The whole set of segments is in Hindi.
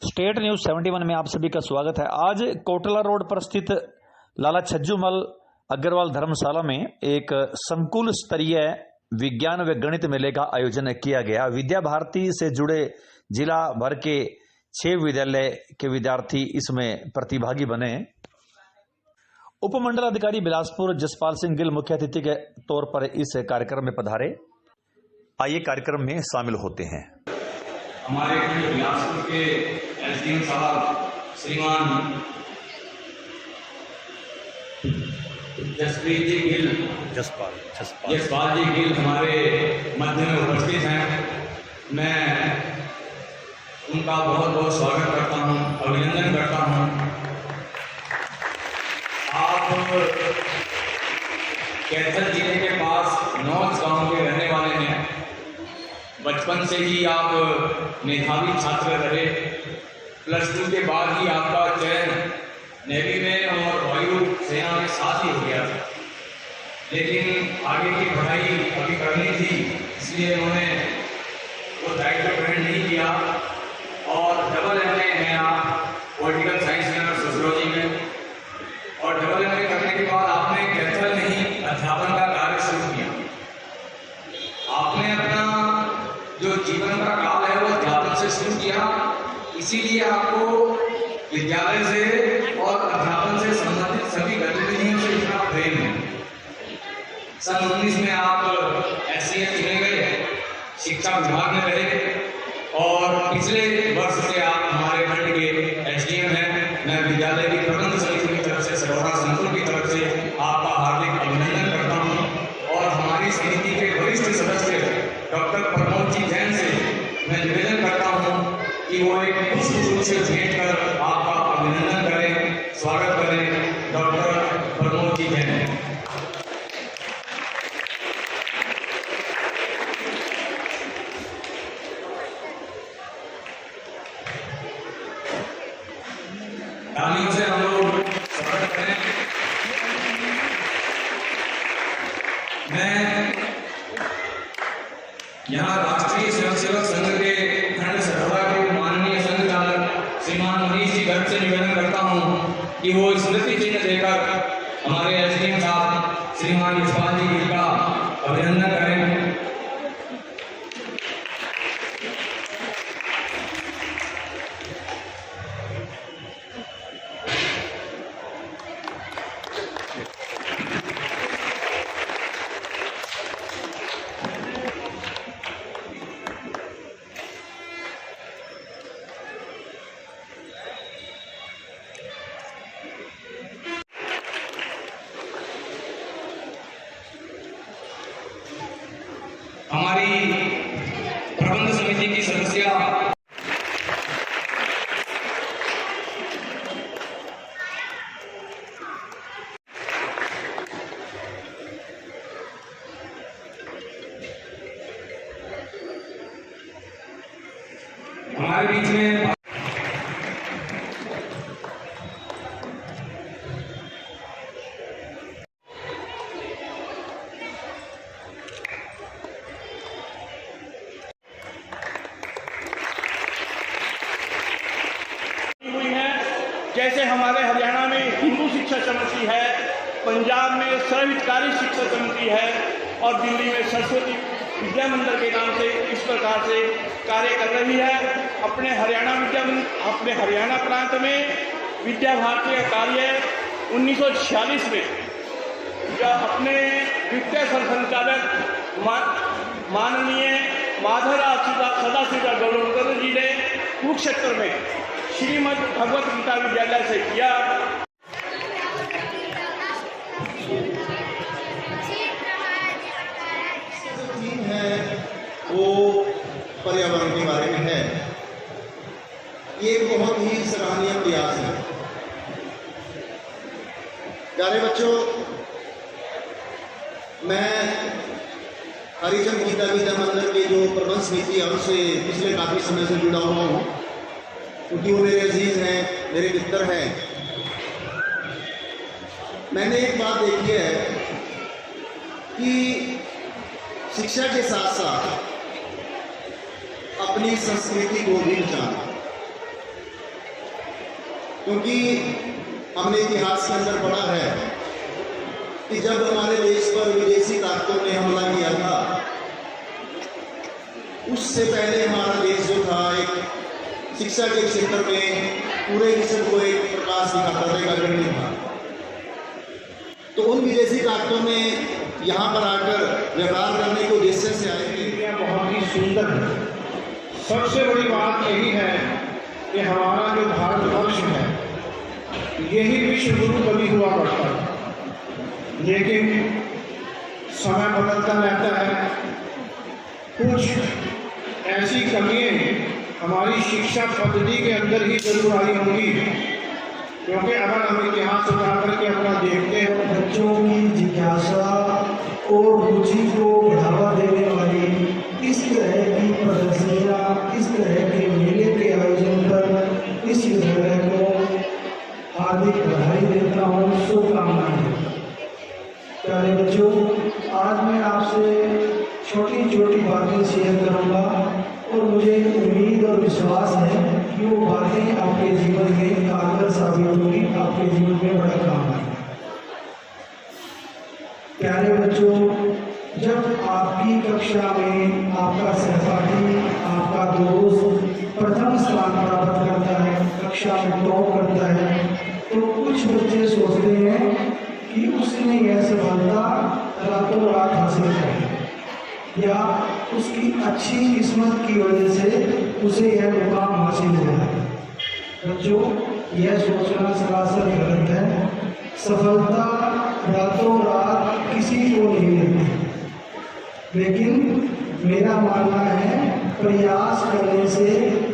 स्टेट न्यूज 71 में आप सभी का स्वागत है। आज कोटला रोड पर स्थित लाला छज्जूमल अग्रवाल धर्मशाला में एक संकुल स्तरीय विज्ञान व गणित मेले का आयोजन किया गया। विद्या भारती से जुड़े जिला भर के 6 विद्यालय के विद्यार्थी इसमें प्रतिभागी बने। उपमंडल अधिकारी बिलासपुर जसपाल सिंह गिल मुख्य अतिथि के तौर पर इस कार्यक्रम में पधारे। आइए कार्यक्रम में शामिल होते हैं। हमारे बिलासपुर के एसडीएम साहब श्रीमान जसप्रीत जी गिल जसपाल जी गिल हमारे मध्य में उपस्थित हैं। मैं उनका बहुत बहुत स्वागत करता हूं, अभिनंदन करता हूं। आप कैथल जिले के पास नौज गांव के रहने वाले हैं। बचपन से ही आप मेधावी छात्र रहे। +2 के बाद ही आपका चयन नेवी में और वायु सेना में साथ ही हो गया था, लेकिन आगे की पढ़ाई अभी करनी थी, इसलिए उन्होंने वो दायित्व ग्रहण नहीं किया। और AA हैं आप पॉलिटिकल साइंस में और सोशियोलॉजी में, और AA करने के बाद आपने कैथल में ही अध्यापन का कार्य शुरू किया। आपने अपना जो जीवन का काल है वो अध्यापन से शुरू किया, इसीलिए आपको विद्यालय से और अध्यापन से संबंधित सभी गतिविधियों से इतना प्रेम है। सन 19 में आप SCM चुने गए, शिक्षा विभाग में रहे, और पिछले वर्ष से आप हमारे खंड के SDM हैं। मैं विद्यालय की प्रबंध समिति की तरफ से, सरोरा संकुल की तरफ से आपका हार्दिक अभिनंदन करता हूँ। और हमारी समिति के वरिष्ठ सदस्य डॉक्टर प्रमोद जी जैन से मैं निवेदन करता हूँ कि वो एक पुष्प से भेंट कर आपका अभिनंदन करें, स्वागत करें। डॉक्टर प्रमोद जी जैन। तालियों से हम लोग स्वागत करें। मैं यहाँ राष्ट्रीय स्वयंसेवक संघ के खंड सभा के माननीय संघ चालक श्रीमान मनीष जी गर्ग से निवेदन करता हूँ कि वो स्मृति चिन्ह देकर हमारे SDM साहब श्रीमान जसपाल जी गिल का अभिनंदन करें। हमारी प्रबंध समिति की सदस्य हमारे बीच में जैसे हमारे हरियाणा में हिंदू शिक्षा समिति है, पंजाब में सर्वहितकारी शिक्षा समिति है, और दिल्ली में सरस्वती विद्या मंदिर के नाम से इस प्रकार से कार्य कर रही है। अपने हरियाणा प्रांत में विद्या भारती का कार्य 1946 में जब अपने विद्या संचालक माननीय माधवराव सदाशिव गौरवकर जी ने कुरुक्षेत्र में श्रीमद भगवत गीता विद्यालय से किया। थीम है वो पर्यावरण के बारे में है। ये एक बहुत ही सराहनीय प्रयास है। प्यारे बच्चों, मैं हरिचंद गीता विद्या मंदिर के जो प्रबंध समिति है उनसे पिछले काफी समय से जुड़ा हुआ हूँ, क्योंकि वो मेरे अजीज हैं, मेरे मित्र हैं। मैंने एक बात देखी है कि शिक्षा के साथ साथ अपनी संस्कृति को भी बचाना। क्योंकि हमने इतिहास के अंदर पढ़ा है कि जब हमारे देश पर विदेशी ताकतों ने हमला किया था, उससे पहले हमारा देश जो था एक शिक्षा के क्षेत्र में पूरे विश्व को एक प्रकाश दिखाता था, एक अग्रणी था। तो उन विदेशी ताकतों ने यहाँ पर आकर व्यवहार करने के उद्देश्य से आए थे। बहुत ही सुंदर है। सबसे बड़ी बात यही है कि हमारा जो भारतवर्ष है यही विश्व गुरु कभी हुआ करता है, लेकिन समय बदलता रहता है। कुछ ऐसी कमियां हमारी शिक्षा पद्धति के अंदर ही जरूर आई होंगी, क्योंकि अगर हम इतिहास उठा करके अपना देखते हैं, बच्चों की जिज्ञासा और रुचि को बढ़ावा देने वाली इस तरह की प्रदर्शनियाँ, इस तरह के मेले के आयोजन पर इस विद्यालय को हार्दिक बधाई देता हूँ, शुभकामनाएं। प्यारे बच्चों, आज मैं आपसे छोटी छोटी बातें शेयर करूँगा और मुझे उम्मीद और विश्वास है कि वो बातें आपके जीवन में कारगर साबित होंगी, आपके जीवन में बड़ा काम आएगा। प्यारे बच्चों, जब आपकी कक्षा में आपका सहपाठी, आपका दोस्त प्रथम स्थान प्राप्त करता है, कक्षा में टॉप करता है, तो कुछ बच्चे सोचते हैं कि उसने यह सफलता रातों रात हासिल की या उसकी अच्छी किस्मत की वजह से उसे यह मुकाम हासिल हुआ है। बच्चों, यह सोचना सरासर गलत है। सफलता रातों रात किसी को नहीं मिलती, लेकिन मेरा मानना है प्रयास करने से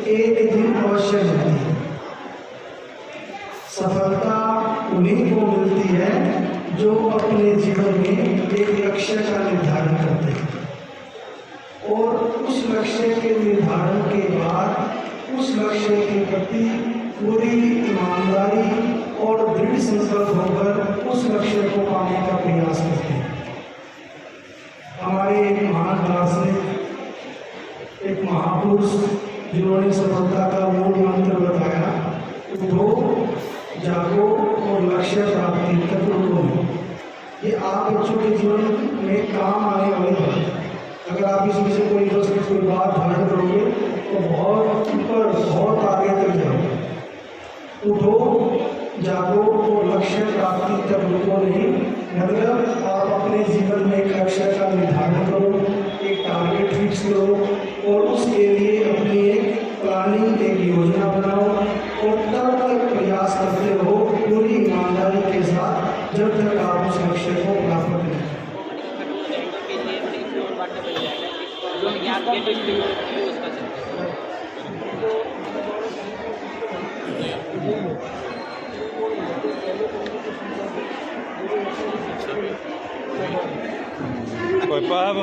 एक दिन अवश्य मिलती है। सफलता उन्हीं को मिलती है जो अपने जीवन में एक लक्ष्य का निर्धारण करते हैं और उस लक्ष्य के निर्धारण के बाद उस लक्ष्य के प्रति पूरी ईमानदारी और दृढ़ संकल्प होकर उस लक्ष्य को पाने का प्रयास करते हैं। हमारे एक महान दार्शनिक, एक महापुरुष, जिन्होंने सफलता का मूल मंत्र बताया, उठो, जागो और लक्ष्य प्राप्ति तक रुको। ये आप बच्चों के जीवन में काम आने वाली बात है। अगर आप इसमें से कोई बात धारण करोगे तो बहुत ऊपर, बहुत आगे तक जाओगे। उठो, जागो और लक्ष्य प्राप्ति तक रुको नहीं, मतलब आप अपने जीवन में एक लक्ष्य का निर्धारण करो, एक टारगेट फिक्स करो और उसके लिए अपनी एक प्लानिंग, एक योजना बनाओ और तब तक प्रयास करते रहो पूरी ईमानदारी के साथ जब तक आप उस लक्ष्य को प्राप्त करें। कोई पाप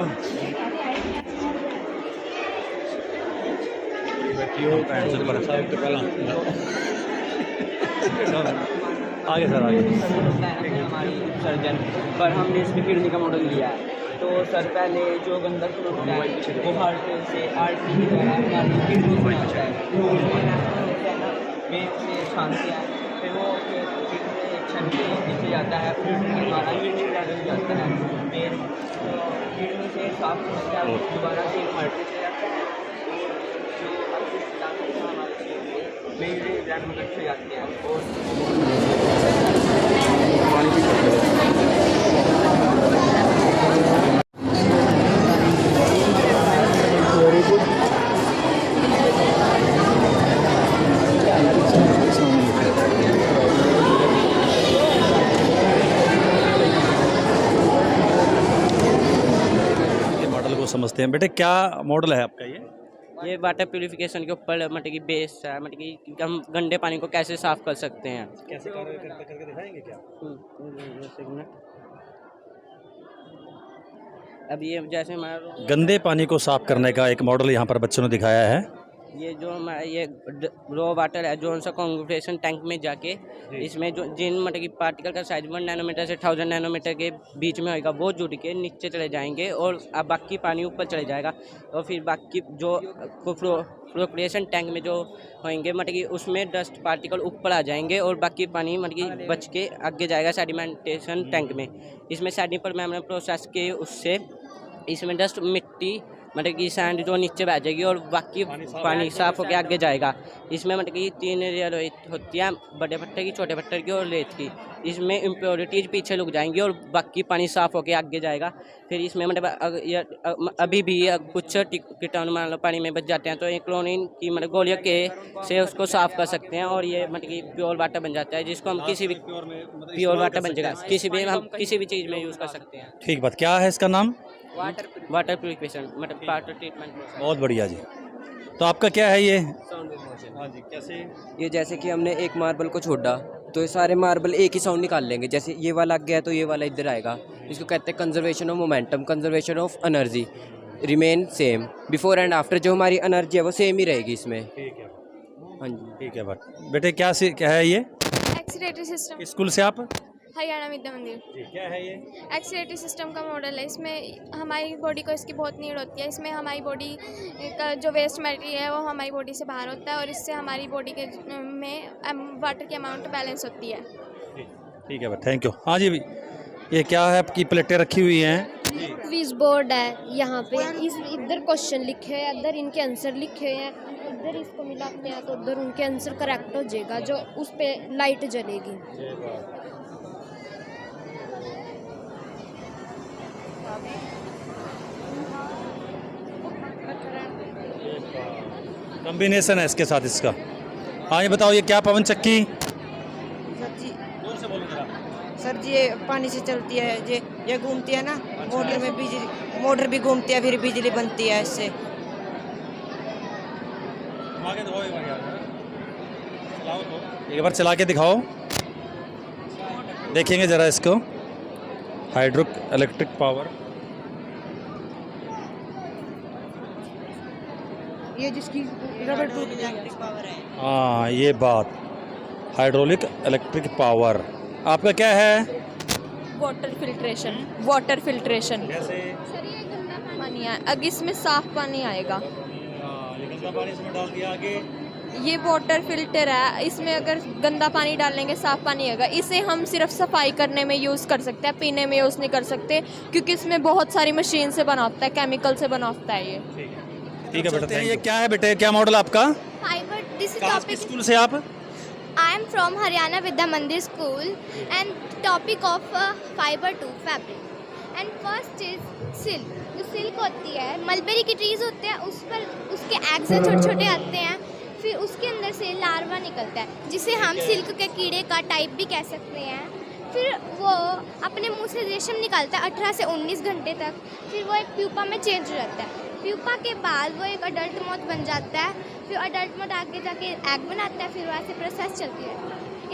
आगे सर, आगे हमारी सर्जन पर हमने इसमें किडनी का मॉडल लिया है। तो सर पहले जो गंदा फ्लूइड होता है वो हार्ट से आर्टरी की तरह हमारी किडनी में होता है, वेन से शांति है, फिर वो क्षण के नीचे जाता है, यूरिन के द्वारा यूरिन लेवल जाता है, फिर किडनी से साफ होता है, दोबारा से आर्टरी से जाता है, हमारे ब्लड में से जाते हैं मॉडल को समझते हैं। बेटे, क्या मॉडल है आपका ये वाटर प्यूरिफिकेशन के ऊपर मतलब कि बेस है, मतलब कि हम गंदे पानी को कैसे साफ कर सकते हैं। कैसे करके दिखाएंगे क्या? अब ये जैसे हमारा गंदे पानी को साफ करने का एक मॉडल यहाँ पर बच्चों ने दिखाया है। ये जो हमारा ये रो वाटर है जो उनसा कॉन्ग्रेशन टैंक में जाके इसमें जो जिन मतलब की पार्टिकल का साइज 1 नैनोमीटर से 1000 नैनोमीटर के बीच में होगा वो जुड़ के नीचे चले जाएंगे और अब बाकी पानी ऊपर चले जाएगा और फिर बाकी जो फ्लोटेशन टैंक में जो होंगे मतलब कि उसमें डस्ट पार्टिकल ऊपर आ जाएंगे और बाकी पानी मतलब कि बच के आगे जाएगा सेडिमेंटेशन टैंक में। इसमें सेडिमेंट मेम्ब्रेन प्रोसेस के उससे इसमें डस्ट मिट्टी मतलब कि सैंड जो नीचे बह जाएगी और बाकी पानी साफ होकर आगे जाएगा। इसमें मतलब कि 3 लेयर होती है, बड़े पत्थर की, छोटे पत्थर की और रेत की। इसमें इम्प्योरिटीज पीछे लुक जाएंगी और बाकी पानी साफ होकर आगे जाएगा। फिर इसमें मतलब अभी भी कुछ कीटाणु मान लो पानी में बच जाते हैं तो ये क्लोरीन की मतलब गोलियों के से उसको साफ कर सकते हैं और ये मतलब कि प्योर वाटर बन जाता है जिसको हम किसी भी प्योर वाटर बन जाएगा, हम किसी भी चीज़ में यूज़ कर सकते हैं। ठीक बात। क्या है इसका नाम? वाटर प्यूरिफिकेशन मतलब वाटर ट्रीटमेंट। बहुत बढ़िया जी। तो आपका क्या है ये? हाँ जी, कैसे? ये जैसे कि हमने एक मार्बल को छोड़ा तो ये सारे मार्बल एक ही साउंड निकाल लेंगे। जैसे ये वाला गया तो ये वाला इधर आएगा। इसको कहते हैं conservation of momentum, conservation of energy, remain same. Before and after जो हमारी एनर्जी है वो सेम ही रहेगी इसमें। ठीक है। हाँ जी, ठीक है बेटे क्या है ये? एक्सीलेटरी सिस्टम। किस स्कूल से आप? हरियाणा विद्या मंदिर। क्या है ये? एक्सीलेटरी सिस्टम का मॉडल है। इसमें हमारी बॉडी को इसकी बहुत नीड होती है। इसमें हमारी बॉडी का जो वेस्ट मटेरियल है वो हमारी बॉडी से बाहर होता है और इससे हमारी बॉडी के में वाटर की अमाउंट बैलेंस होती है। ठीक है भाई, थैंक यू। हाँ जी, ये क्या है? आपकी प्लेटें रखी हुई हैं। क्विज बोर्ड है यहाँ पे। इधर क्वेश्चन लिखे हैं, इधर इनके आंसर लिखे हैं, इधर इसको मिलाते हैं तो उधर उनके आंसर करेक्ट हो जाएगा, जो उस पे लाइट जलेगी। कॉम्बिनेशन है इसके साथ इसका। हाँ ये बताओ, ये क्या पवन चक्की? सर जी ये पानी से चलती है, ये घूमती है ना। मोटर में बिजली, मोटर भी घूमती है फिर बिजली बनती है इससे। एक बार चला के दिखाओ, देखेंगे जरा इसको। हाइड्रो इलेक्ट्रिक पावर, ये जिसकी रबड़ टूट पावर है। हाँ ये बात, हाइड्रोलिक इलेक्ट्रिक पावर। आपका क्या है? Water filtration. वाटर फिल्ट्रेशन कैसे? पानी है, अब इसमें साफ पानी आएगा। गंदा पानी इसमें डाल दिया आगे। ये वाटर फिल्टर है, इसमें अगर गंदा पानी डालेंगे साफ पानी आएगा। इसे हम सिर्फ सफाई करने में यूज़ कर सकते हैं, पीने में यूज़ नहीं कर सकते क्योंकि इसमें बहुत सारी मशीन से बना होता है, केमिकल से बना होता है ये। ठीक है बेटा। ये क्या है बेटे, क्या मॉडल आपका? फाइबर। दिस इज किस टॉपिक। स्कूल से आप? I am from Haryana Vidya Mandir school and topic of fibre to fabric and first is silk. जो सिल्क होती है, मलबेरी के ट्रीज होते हैं, उस पर उसके एग्स छोटे छोटे आते हैं, फिर उसके अंदर से लार्वा निकलता है जिसे हम सिल्क के कीड़े का टाइप भी कह सकते हैं। फिर वो अपने मुंह से रेशम निकालता है 18 से 19 घंटे तक। फिर वो एक प्यूपा में चेंज हो जाता है। प्यूपा के बाद वो एक अडल्ट मोथ बन जाता है। फिर अडल्ट मोथ आगे जाके एग बनाता है। फिर वहाँ से प्रोसेस चलती है।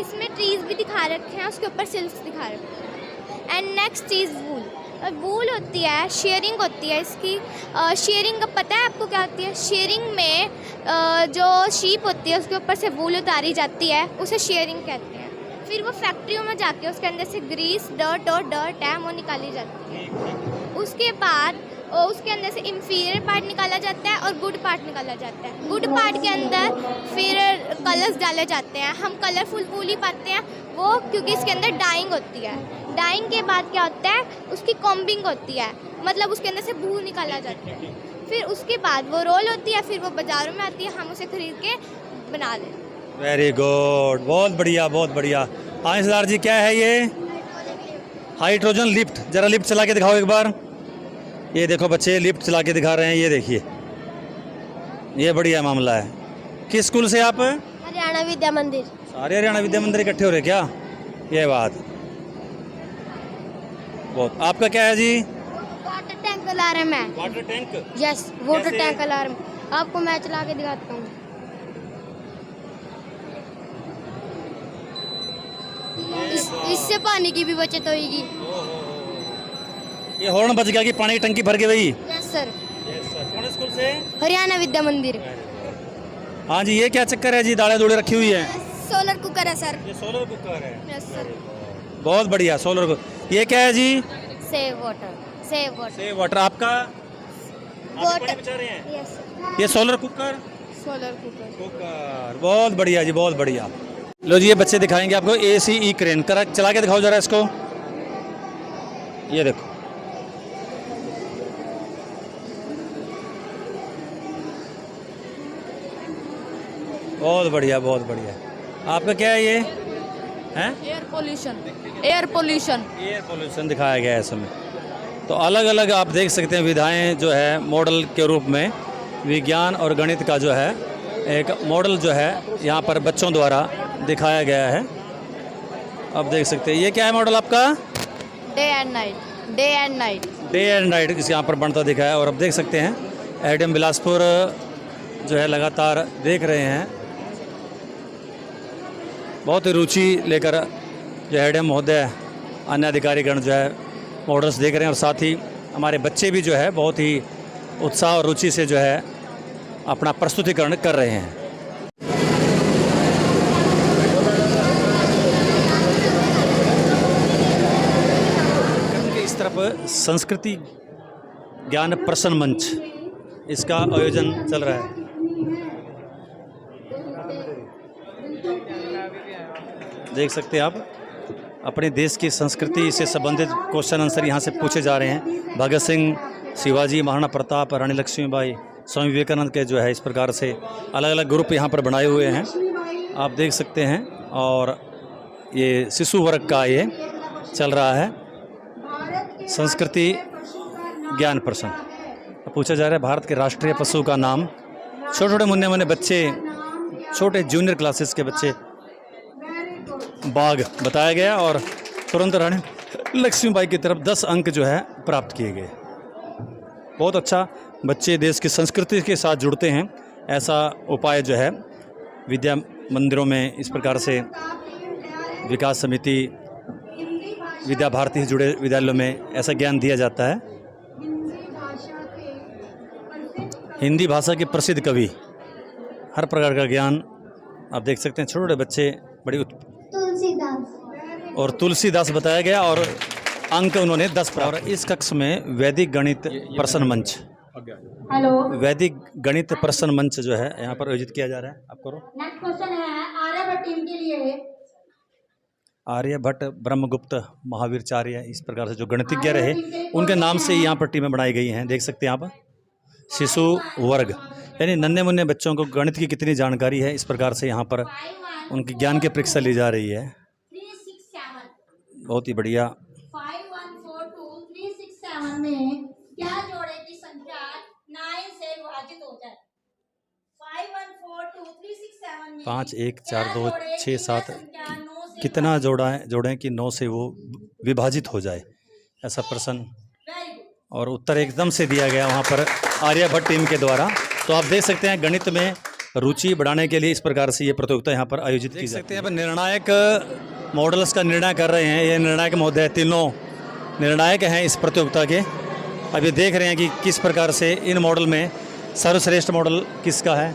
इसमें ट्रीज भी दिखा रखे हैं, उसके ऊपर सिल्क दिखा रखे हैं। एंड नेक्स्ट चीज़ वूल। वूल होती है, शेयरिंग होती है इसकी। शेयरिंग का पता है आपको क्या होती है? शेयरिंग में जो शीप होती है उसके ऊपर से वूल उतारी जाती है, उसे शेयरिंग कहते हैं। फिर वो फैक्ट्रियों में जाके उसके अंदर से ग्रीस, डर्ट और डर्ट है वो निकाली जाती है। उसके बाद उसके अंदर से इंफीरियर पार्ट निकाला जाता है और गुड पार्ट निकाला जाता है। गुड पार्ट के अंदर फिर कलर्स डाले जाते हैं। हम कलरफुल वूल ही पाते हैं वो, क्योंकि इसके अंदर डाइंग होती है। डाइंग के बाद क्या होता है, उसकी कॉम्बिंग होती है, मतलब उसके अंदर से भूल निकाला जाता है। फिर उसके बाद वो रोल होती है, फिर वो बाज़ारों में आती है, हम उसे खरीद के बना लें। वेरी गुड, बहुत बढ़िया बहुत बढ़िया। हाँ सरदार जी, क्या है ये? Hydrogen lift. जरा लिफ्ट चला के दिखाओ एक बार। ये देखो बच्चे लिफ्ट चला के दिखा रहे हैं, ये देखिए, ये बढ़िया मामला है। किस स्कूल से आप? हरियाणा विद्या मंदिर। सारे हरियाणा विद्या मंदिर इकट्ठे हो रहे क्या? ये बात बहुत। आपका क्या है जी? वाटर टैंक अलार्म है। Water tank? Yes, water tank alarm. आपको मैं चला के दिखाता हूँ। इससे पानी की भी बचत होगी। ये हॉर्न बज गया कि पानी की टंकी भर गई भाई। Yes sir. कौन स्कूल से? हरियाणा विद्या मंदिर। हाँ जी, ये क्या चक्कर है जी, दालें दूड़े रखी हुई है? सोलर कुकर है सर। ये सोलर कुकर है। Yes sir. बहुत बढ़िया, सोलर कुकर। ये क्या है जी? Save water. Save water. Save water. आपका? आप पानी बचा रहे हैं? Yes sir. ये सोलर कुकर? Solar cooker. बहुत बढ़िया जी, बहुत बढ़िया। लो जी, ये बच्चे दिखाएंगे आपको ACE क्रेन। चला के दिखाओ जरा इसको। ये देखो, बहुत बढ़िया, बहुत बढ़िया। आपका क्या है ये? हैं? Air pollution. Air pollution. Air pollution दिखाया गया है इसमें। तो अलग अलग आप देख सकते हैं विधाएं जो है मॉडल के रूप में, विज्ञान और गणित का जो है एक मॉडल जो है यहाँ पर बच्चों द्वारा दिखाया गया है। आप देख सकते हैं। ये क्या है मॉडल आपका? Day and night. Day and night. Day and night इस यहाँ पर बनता दिखा है। और अब देख सकते हैं एडम बिलासपुर जो है लगातार देख रहे हैं, बहुत ही रुचि लेकर जो एडम महोदय, अन्य अधिकारीगण जो है मॉडल्स देख रहे हैं। और साथ ही हमारे बच्चे भी जो है बहुत ही उत्साह और रुचि से जो है अपना प्रस्तुतिकरण कर रहे हैं। इस तरफ संस्कृति ज्ञान प्रसन्न मंच, इसका आयोजन चल रहा है। देख सकते हैं आप, अपने देश की संस्कृति से संबंधित क्वेश्चन आंसर यहाँ से पूछे जा रहे हैं। भगत सिंह, शिवाजी, महाराणा प्रताप, रानी लक्ष्मीबाई, स्वामी विवेकानंद के जो है इस प्रकार से अलग अलग ग्रुप यहाँ पर बनाए हुए हैं, आप देख सकते हैं। और ये शिशु वर्ग का ये चल रहा है, संस्कृति ज्ञान प्रश्न पूछा जा रहा है। भारत के राष्ट्रीय पशु का नाम। छोटे छोटे मुन्ने मुन्ने बच्चे, छोटे जूनियर क्लासेस के बच्चे, बाघ बताया गया। और तुरंत रानी लक्ष्मीबाई की तरफ 10 अंक जो है प्राप्त किए गए। बहुत अच्छा, बच्चे देश की संस्कृति के साथ जुड़ते हैं। ऐसा उपाय जो है विद्या मंदिरों में इस प्रकार से विकास समिति, विद्या भारती से जुड़े विद्यालयों में ऐसा ज्ञान दिया जाता है। हिंदी भाषा के प्रसिद्ध कवि, हर प्रकार का ज्ञान आप देख सकते हैं। छोटे छोटे बच्चे बड़ी तुलसीदास और तुलसीदास बताया गया और अंक उन्होंने 10 प्राप्त। और इस कक्ष में वैदिक गणित प्रश्न मंच, हेलो, वैदिक गणित प्रश्न मंच जो है यहाँ पर आयोजित किया जा रहा है। आप करो। नेक्स्ट क्वेश्चन है आर्यभट्ट टीम के लिए। आर्यभट्ट, ब्रह्मगुप्त, महावीरचार्य, इस प्रकार से जो गणितज्ञ रहे उनके नाम से यहाँ पर टीमें बनाई गई हैं। देख सकते हैं आप। शिशु वर्ग यानी नन्हे मुन्ने बच्चों को गणित की कितनी जानकारी है, इस प्रकार से यहाँ पर उनकी ज्ञान की परीक्षा ली जा रही है। बहुत ही बढ़िया। 5142 में क्या जोड़े की संख्या 9 से विभाजित हो जाए? 5142 में 5 1 4 2 6 7 कितना जोड़ें कि 9 से वो विभाजित हो जाए, ऐसा प्रश्न और उत्तर एकदम से दिया गया वहाँ पर आर्यभट्ट टीम के द्वारा। तो आप देख सकते हैं गणित में रुचि बढ़ाने के लिए इस प्रकार से ये प्रतियोगिता यहाँ पर आयोजित की जाती है। निर्णायक मॉडल्स का निर्णय कर रहे हैं, ये निर्णायक महोदय तीनों निर्णायक हैं इस प्रतियोगिता के। अब ये देख रहे हैं कि किस प्रकार से इन मॉडल में सर्वश्रेष्ठ मॉडल किसका है,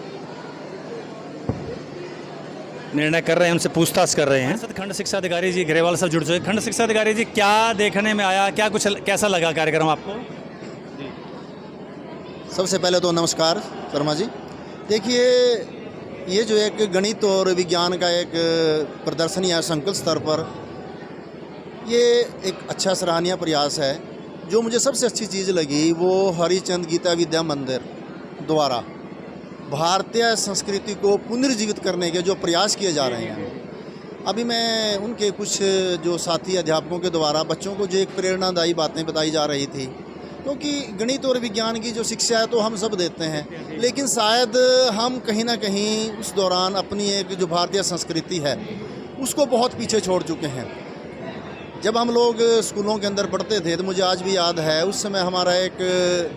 निर्णय कर रहे हैं, उनसे पूछताछ कर रहे हैं। खंड शिक्षा अधिकारी जी ग्रेवाल साहब जुड़ चुके। खंड शिक्षा अधिकारी जी, क्या देखने में आया, क्या कुछ कैसा लगा कार्यक्रम आपको? सबसे पहले तो नमस्कार शर्मा जी। देखिए, ये जो एक गणित और विज्ञान का एक प्रदर्शनी है संकुल स्तर पर, ये एक अच्छा सराहनीय प्रयास है। जो मुझे सबसे अच्छी चीज़ लगी वो हरिचंद गीता विद्या मंदिर द्वारा भारतीय संस्कृति को पुनर्जीवित करने के जो प्रयास किए जा रहे हैं। अभी मैं उनके कुछ जो साथी अध्यापकों के द्वारा बच्चों को जो एक प्रेरणादायी बातें बताई जा रही थी, क्योंकि गणित और विज्ञान की जो शिक्षा है तो हम सब देते हैं, लेकिन शायद हम कहीं ना कहीं उस दौरान अपनी एक जो भारतीय संस्कृति है उसको बहुत पीछे छोड़ चुके हैं। जब हम लोग स्कूलों के अंदर पढ़ते थे तो मुझे आज भी याद है, उस समय हमारा एक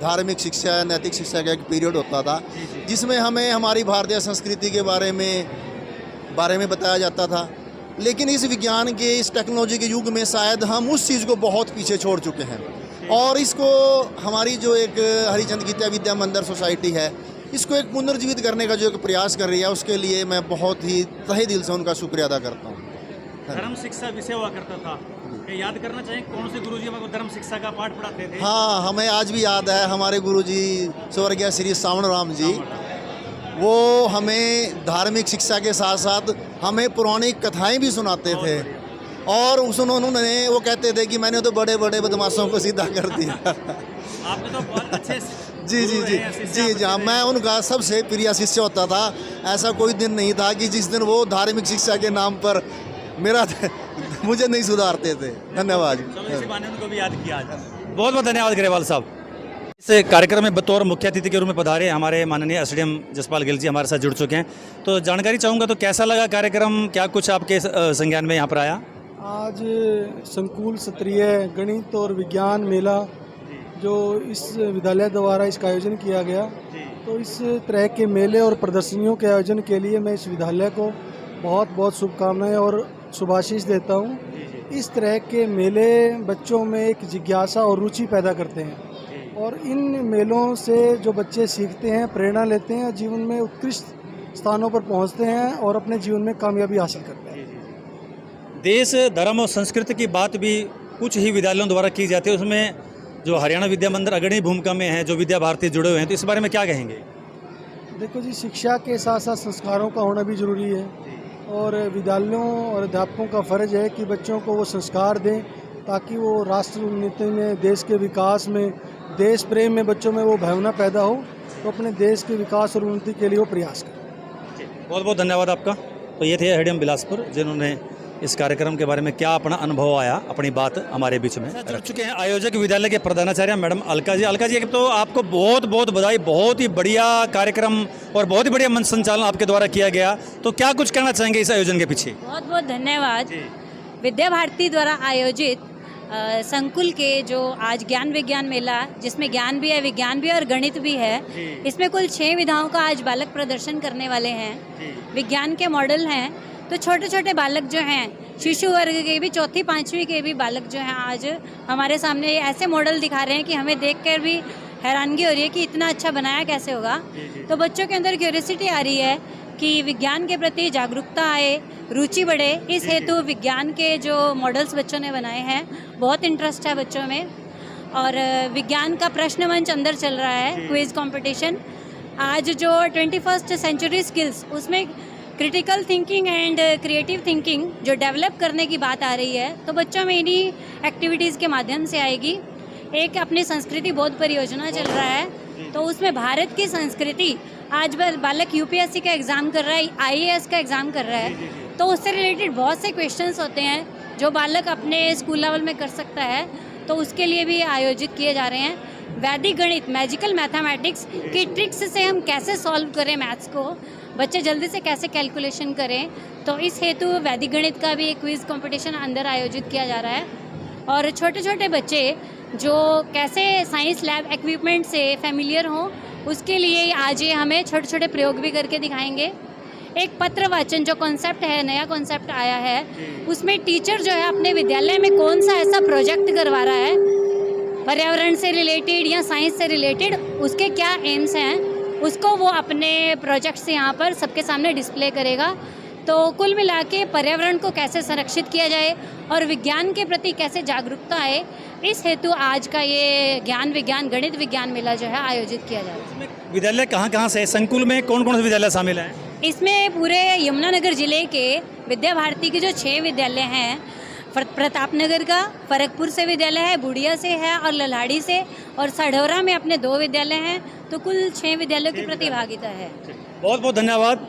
धार्मिक शिक्षा, नैतिक शिक्षा का एक पीरियड होता था जिसमें हमें हमारी भारतीय संस्कृति के बारे में बताया जाता था। लेकिन इस विज्ञान के, इस टेक्नोलॉजी के युग में शायद हम उस चीज़ को बहुत पीछे छोड़ चुके हैं। और इसको हमारी जो एक हरिचंद गीता विद्या मंदिर सोसाइटी है, इसको एक पुनर्जीवित करने का जो एक प्रयास कर रही है, उसके लिए मैं बहुत ही तहे दिल से उनका शुक्रिया अदा करता हूँ। धर्म शिक्षा विषय हुआ करता था, ये याद करना चाहिए कौन से गुरुजी हमें धर्म शिक्षा का पाठ पढ़ाते थे? हाँ, हमें आज भी याद है हमारे गुरुजी स्वर्गीय श्री सावण राम जी, वो हमें धार्मिक शिक्षा के साथ साथ हमें पौराणिक कथाएं भी सुनाते थे। और उन्होंने वो कहते थे कि मैंने तो बड़े बड़े बदमाशों को सीधा कर दिया। आपने तो बहुत अच्छे जी हाँ, मैं उनका सबसे प्रिय शिष्य होता था। ऐसा कोई दिन नहीं था कि जिस दिन वो धार्मिक शिक्षा के नाम पर मुझे नहीं सुधारते थे। धन्यवाद। उनको भी याद किया। बहुत बहुत धन्यवाद ग्रेवाल साहब। इस कार्यक्रम में बतौर मुख्य अतिथि के रूप में पधारे हमारे माननीय एसडीएम जसपाल गिल जी हमारे साथ जुड़ चुके हैं। तो जानकारी चाहूँगा, तो कैसा लगा कार्यक्रम, क्या कुछ आपके संज्ञान में यहाँ पर आया? आज संकुल स्तरीय गणित और विज्ञान मेला जो इस विद्यालय द्वारा इसका आयोजन किया गया, तो इस तरह के मेले और प्रदर्शनियों के आयोजन के लिए मैं इस विद्यालय को बहुत बहुत शुभकामनाएं और शुभाशीष देता हूं। इस तरह के मेले बच्चों में एक जिज्ञासा और रुचि पैदा करते हैं और इन मेलों से जो बच्चे सीखते हैं, प्रेरणा लेते हैं, जीवन में उत्कृष्ट स्थानों पर पहुंचते हैं और अपने जीवन में कामयाबी हासिल करते हैं। देश, धर्म और संस्कृति की बात भी कुछ ही विद्यालयों द्वारा की जाती है, उसमें जो हरियाणा विद्या मंदिर अग्रणी भूमिका में है, जो विद्या भारती जुड़े हुए हैं, तो इस बारे में क्या कहेंगे? देखो जी, शिक्षा के साथ साथ संस्कारों का होना भी जरूरी है और विद्यालयों और अध्यापकों का फ़र्ज है कि बच्चों को वो संस्कार दें ताकि वो राष्ट्र उन्नति में, देश के विकास में, देश प्रेम में बच्चों में वो भावना पैदा हो, तो अपने देश के विकास और उन्नति के लिए वो प्रयास करें। बहुत बहुत धन्यवाद आपका। तो ये थे एसडीएम बिलासपुर, जिन्होंने इस कार्यक्रम के बारे में क्या अपना अनुभव आया, अपनी बात हमारे बीच में रख चुके हैं आयोजक विद्यालय के प्रधानाचार्य मैडम अलका जी। अलका जी, तो आपको बहुत बहुत बधाई, बहुत ही बढ़िया कार्यक्रम और बहुत ही बढ़िया मंच संचालन आपके द्वारा किया गया। तो क्या कुछ कहना चाहेंगे इस आयोजन के पीछे? बहुत बहुत धन्यवाद। विद्या भारती द्वारा आयोजित संकुल के जो आज ज्ञान विज्ञान मेला, जिसमें ज्ञान भी है, विज्ञान भी और गणित भी है, इसमें कुल 6 विधाओं का आज बालक प्रदर्शन करने वाले हैं। विज्ञान के मॉडल हैं, तो छोटे छोटे बालक जो हैं, शिशु वर्ग के भी, 4वीं 5वीं के भी बालक जो हैं आज हमारे सामने ऐसे मॉडल दिखा रहे हैं कि हमें देखकर भी हैरानगी हो रही है कि इतना अच्छा बनाया कैसे होगा। तो बच्चों के अंदर क्यूरियोसिटी आ रही है कि विज्ञान के प्रति जागरूकता आए, रुचि बढ़े। इस हेतु विज्ञान के जो मॉडल्स बच्चों ने बनाए हैं, बहुत इंटरेस्ट है बच्चों में। और विज्ञान का प्रश्न मंच अंदर चल रहा है, क्विज कंपटीशन। आज जो 21st सेंचुरी स्किल्स, उसमें critical thinking and creative thinking जो डेवलप करने की बात आ रही है, तो बच्चों में इन्हीं एक्टिविटीज़ के माध्यम से आएगी। एक अपनी संस्कृति बोध परियोजना चल रहा है, तो उसमें भारत की संस्कृति, आज बालक यूपीएससी का एग्ज़ाम कर रहा है, आईएएस का एग्ज़ाम कर रहा है, तो उससे रिलेटेड बहुत से क्वेश्चंस होते हैं जो बालक अपने स्कूल लेवल में कर सकता है, तो उसके लिए भी आयोजित किए जा रहे हैं। वैदिक गणित, मैजिकल मैथमेटिक्स की ट्रिक्स से हम कैसे सॉल्व करें मैथ्स को, बच्चे जल्दी से कैसे कैलकुलेशन करें, तो इस हेतु वैदिक गणित का भी एक क्विज़ कंपटीशन अंदर आयोजित किया जा रहा है। और छोटे छोटे बच्चे जो कैसे साइंस लैब इक्विपमेंट से फेमिलियर हों, उसके लिए आज ये हमें छोटे छोटे प्रयोग भी करके दिखाएंगे। एक पत्र वाचन जो कॉन्सेप्ट है, नया कॉन्सेप्ट आया है, उसमें टीचर जो है अपने विद्यालय में कौन सा ऐसा प्रोजेक्ट करवा रहा है पर्यावरण से रिलेटेड या साइंस से रिलेटेड, उसके क्या एम्स हैं, उसको वो अपने प्रोजेक्ट से यहाँ पर सबके सामने डिस्प्ले करेगा। तो कुल मिला के पर्यावरण को कैसे संरक्षित किया जाए और विज्ञान के प्रति कैसे जागरूकता आए, इस हेतु आज का ये ज्ञान विज्ञान गणित विज्ञान मेला जो है आयोजित किया जा रहा है। विद्यालय कहाँ से, संकुल में कौन कौन से विद्यालय शामिल हैं? इसमें पूरे यमुनानगर जिले के विद्या भारती के जो 6 विद्यालय हैं, प्रतापनगर का, फरकपुर से विद्यालय है, बुढ़िया से है और लल्हाड़ी से, और सढौरा में अपने 2 विद्यालय हैं, तो कुल 6 विद्यालयों की प्रतिभागिता है। बहुत बहुत धन्यवाद।